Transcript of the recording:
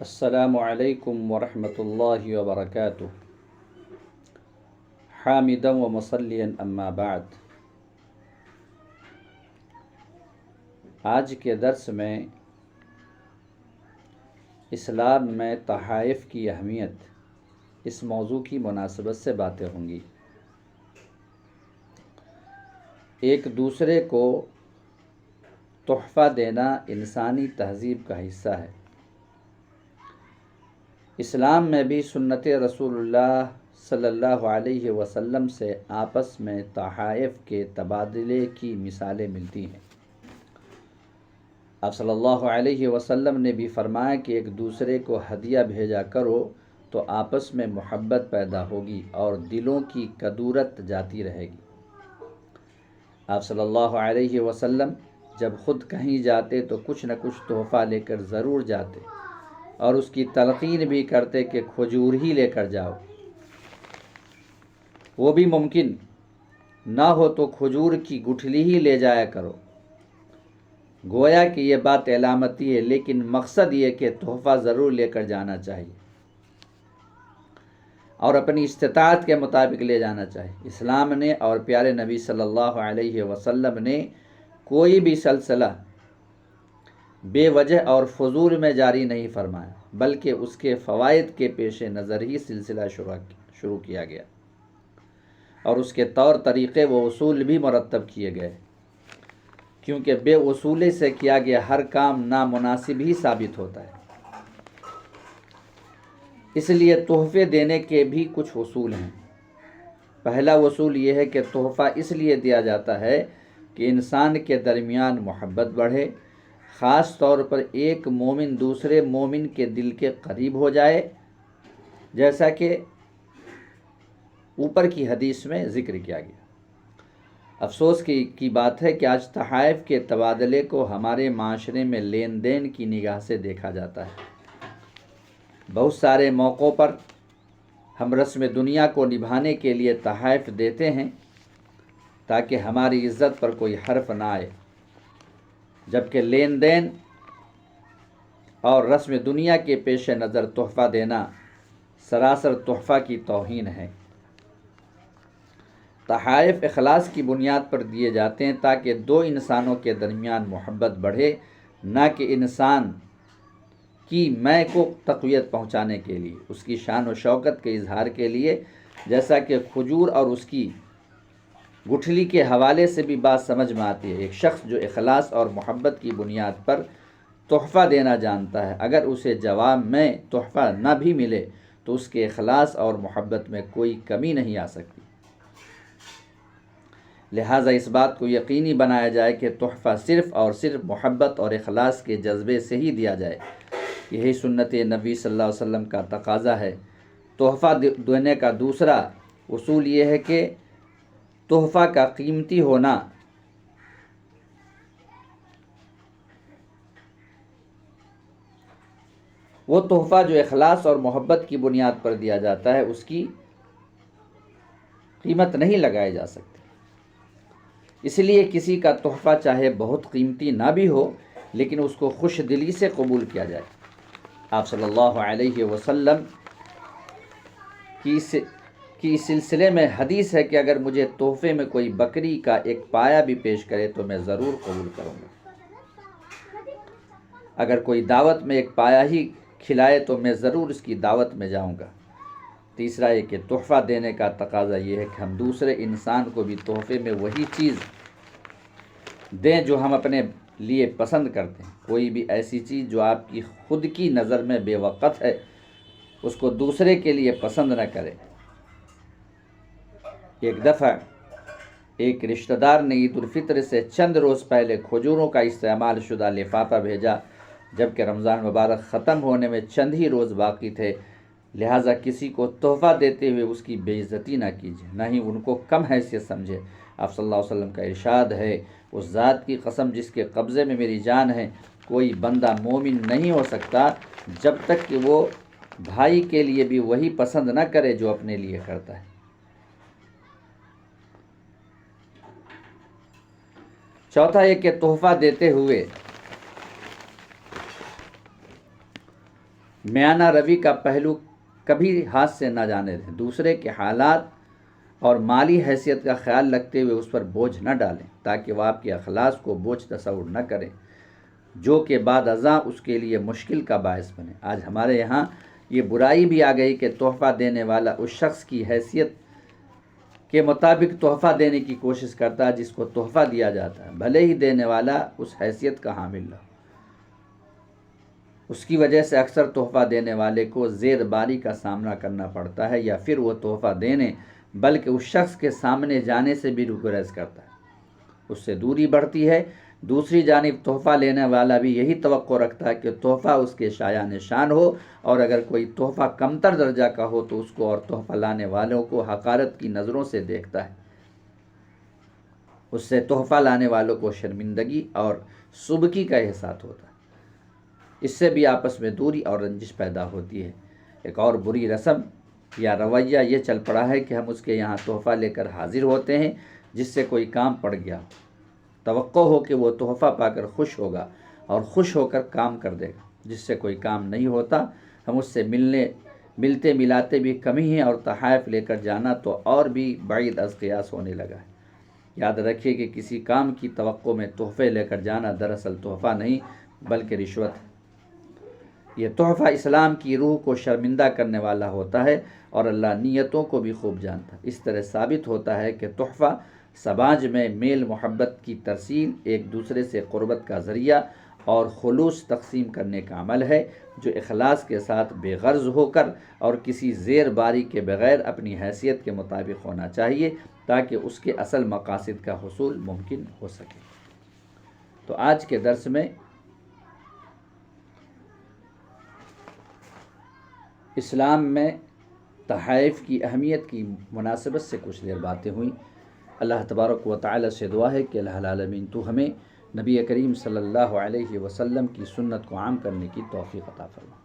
السلام علیکم ورحمۃ اللہ وبرکاتہ حامدا و مصلیا اما بعد۔ آج کے درس میں اسلام میں تحائف کی اہمیت، اس موضوع کی مناسبت سے باتیں ہوں گی۔ ایک دوسرے کو تحفہ دینا انسانی تہذیب کا حصہ ہے۔ اسلام میں بھی سنت رسول اللہ صلی اللہ علیہ وسلم سے آپس میں تحائف کے تبادلے کی مثالیں ملتی ہیں۔ آپ صلی اللہ علیہ وسلم نے بھی فرمایا کہ ایک دوسرے کو ہدیہ بھیجا کرو تو آپس میں محبت پیدا ہوگی اور دلوں کی کدورت جاتی رہے گی۔ آپ صلی اللہ علیہ وسلم جب خود کہیں جاتے تو کچھ نہ کچھ تحفہ لے کر ضرور جاتے اور اس کی تلقین بھی کرتے کہ کھجور ہی لے کر جاؤ، وہ بھی ممکن نہ ہو تو کھجور کی گٹھلی ہی لے جایا کرو۔ گویا کہ یہ بات علامتی ہے، لیکن مقصد یہ کہ تحفہ ضرور لے کر جانا چاہیے اور اپنی استطاعت کے مطابق لے جانا چاہیے۔ اسلام نے اور پیارے نبی صلی اللہ علیہ وسلم نے کوئی بھی سلسلہ بے وجہ اور فضول میں جاری نہیں فرمایا، بلکہ اس کے فوائد کے پیش نظر ہی سلسلہ شروع کیا گیا اور اس کے طور طریقے و اصول بھی مرتب کیے گئے، کیونکہ بے اصولی سے کیا گیا ہر کام نامناسب ہی ثابت ہوتا ہے۔ اس لیے تحفے دینے کے بھی کچھ اصول ہیں۔ پہلا اصول یہ ہے کہ تحفہ اس لیے دیا جاتا ہے کہ انسان کے درمیان محبت بڑھے، خاص طور پر ایک مومن دوسرے مومن کے دل کے قریب ہو جائے، جیسا کہ اوپر کی حدیث میں ذکر کیا گیا۔ افسوس کی بات ہے کہ آج تحائف کے تبادلے کو ہمارے معاشرے میں لین دین کی نگاہ سے دیکھا جاتا ہے۔ بہت سارے موقعوں پر ہم رسم دنیا کو نبھانے کے لیے تحائف دیتے ہیں تاکہ ہماری عزت پر کوئی حرف نہ آئے، جبکہ لین دین اور رسم دنیا کے پیش نظر تحفہ دینا سراسر تحفہ کی توہین ہے۔ تحائف اخلاص کی بنیاد پر دیے جاتے ہیں تاکہ دو انسانوں کے درمیان محبت بڑھے، نہ کہ انسان کی میں کو تقویت پہنچانے کے لیے، اس کی شان و شوکت کے اظہار کے لیے، جیسا کہ کھجور اور اس کی گٹھلی کے حوالے سے بھی بات سمجھ میں آتی ہے۔ ایک شخص جو اخلاص اور محبت کی بنیاد پر تحفہ دینا جانتا ہے، اگر اسے جواب میں تحفہ نہ بھی ملے تو اس کے اخلاص اور محبت میں کوئی کمی نہیں آ سکتی۔ لہٰذا اس بات کو یقینی بنایا جائے کہ تحفہ صرف اور صرف محبت اور اخلاص کے جذبے سے ہی دیا جائے۔ یہی سنت نبی صلی اللہ علیہ وسلم کا تقاضا ہے۔ تحفہ دینے کا دوسرا اصول یہ ہے کہ تحفہ کا قیمتی ہونا وہ تحفہ جو اخلاص اور محبت کی بنیاد پر دیا جاتا ہے، اس کی قیمت نہیں لگائی جا سکتی۔ اس لیے کسی کا تحفہ چاہے بہت قیمتی نہ بھی ہو، لیکن اس کو خوش دلی سے قبول کیا جائے۔ آپ صلی اللہ علیہ وسلم کی سلسلے میں حدیث ہے کہ اگر مجھے تحفے میں کوئی بکری کا ایک پایا بھی پیش کرے تو میں ضرور قبول کروں گا۔ اگر کوئی دعوت میں ایک پایا ہی کھلائے تو میں ضرور اس کی دعوت میں جاؤں گا۔ تیسرا یہ کہ تحفہ دینے کا تقاضا یہ ہے کہ ہم دوسرے انسان کو بھی تحفے میں وہی چیز دیں جو ہم اپنے لیے پسند کرتے ہیں۔ کوئی بھی ایسی چیز جو آپ کی خود کی نظر میں بے وقت ہے، اس کو دوسرے کے لیے پسند نہ کریں۔ ایک دفعہ ایک رشتہ دار نے عید الفطر سے چند روز پہلے کھجوروں کا استعمال شدہ لفافہ بھیجا، جبکہ رمضان مبارک ختم ہونے میں چند ہی روز باقی تھے۔ لہٰذا کسی کو تحفہ دیتے ہوئے اس کی بے عزتی نہ کیجیے، نہ ہی ان کو کم حیثیت سمجھے۔ آپ صلی اللہ علیہ وسلم کا ارشاد ہے، اس ذات کی قسم جس کے قبضے میں میری جان ہے، کوئی بندہ مومن نہیں ہو سکتا جب تک کہ وہ بھائی کے لیے بھی وہی پسند نہ کرے جو اپنے لیے کرتا ہے۔ چوتھا یہ کہ تحفہ دیتے ہوئے میانہ روی کا پہلو کبھی ہاتھ سے نہ جانے دیں، دوسرے کے حالات اور مالی حیثیت کا خیال رکھتے ہوئے اس پر بوجھ نہ ڈالیں تاکہ وہ آپ کے اخلاص کو بوجھ تصور نہ کریں جو کہ بعد ازاں اس کے لیے مشکل کا باعث بنے۔ آج ہمارے یہاں یہ برائی بھی آ گئی کہ تحفہ دینے والا اس شخص کی حیثیت کے مطابق تحفہ دینے کی کوشش کرتا ہے جس کو تحفہ دیا جاتا ہے، بھلے ہی دینے والا اس حیثیت کا حامل نہ ہو۔ اس کی وجہ سے اکثر تحفہ دینے والے کو زیر باری کا سامنا کرنا پڑتا ہے، یا پھر وہ تحفہ دینے بلکہ اس شخص کے سامنے جانے سے بھی گریز کرتا ہے، اس سے دوری بڑھتی ہے۔ دوسری جانب تحفہ لینے والا بھی یہی توقع رکھتا ہے کہ تحفہ اس کے شایع نشان ہو، اور اگر کوئی تحفہ کمتر درجہ کا ہو تو اس کو اور تحفہ لانے والوں کو حقارت کی نظروں سے دیکھتا ہے۔ اس سے تحفہ لانے والوں کو شرمندگی اور سبکی کا احساس ہوتا ہے، اس سے بھی آپس میں دوری اور رنجش پیدا ہوتی ہے۔ ایک اور بری رسم یا رویہ یہ چل پڑا ہے کہ ہم اس کے یہاں تحفہ لے کر حاضر ہوتے ہیں جس سے کوئی کام پڑ گیا، توقع ہو کہ وہ تحفہ پا کر خوش ہوگا اور خوش ہو کر کام کر دے گا، جس سے کوئی کام نہیں ہوتا۔ ہم اس سے ملتے ملاتے بھی کم ہی ہیں، اور تحائف لے کر جانا تو اور بھی بعید از قیاس ہونے لگا ہے۔ یاد رکھیے کہ کسی کام کی توقع میں تحفے لے کر جانا دراصل تحفہ نہیں بلکہ رشوت ہے۔ یہ تحفہ اسلام کی روح کو شرمندہ کرنے والا ہوتا ہے اور اللہ نیتوں کو بھی خوب جانتا ہے۔ اس طرح ثابت ہوتا ہے کہ تحفہ سماج میں میل محبت کی ترسیل، ایک دوسرے سے قربت کا ذریعہ اور خلوص تقسیم کرنے کا عمل ہے جو اخلاص کے ساتھ بے غرض ہو کر اور کسی زیر باری کے بغیر اپنی حیثیت کے مطابق ہونا چاہیے تاکہ اس کے اصل مقاصد کا حصول ممکن ہو سکے۔ تو آج کے درس میں اسلام میں تحائف کی اہمیت کی مناسبت سے کچھ دیر باتیں ہوئیں۔ اللہ تبارک و تعالی سے دعا ہے کہ اللہ العالمین تو ہمیں نبی کریم صلی اللہ علیہ وسلم کی سنت کو عام کرنے کی توفیق عطا فرما۔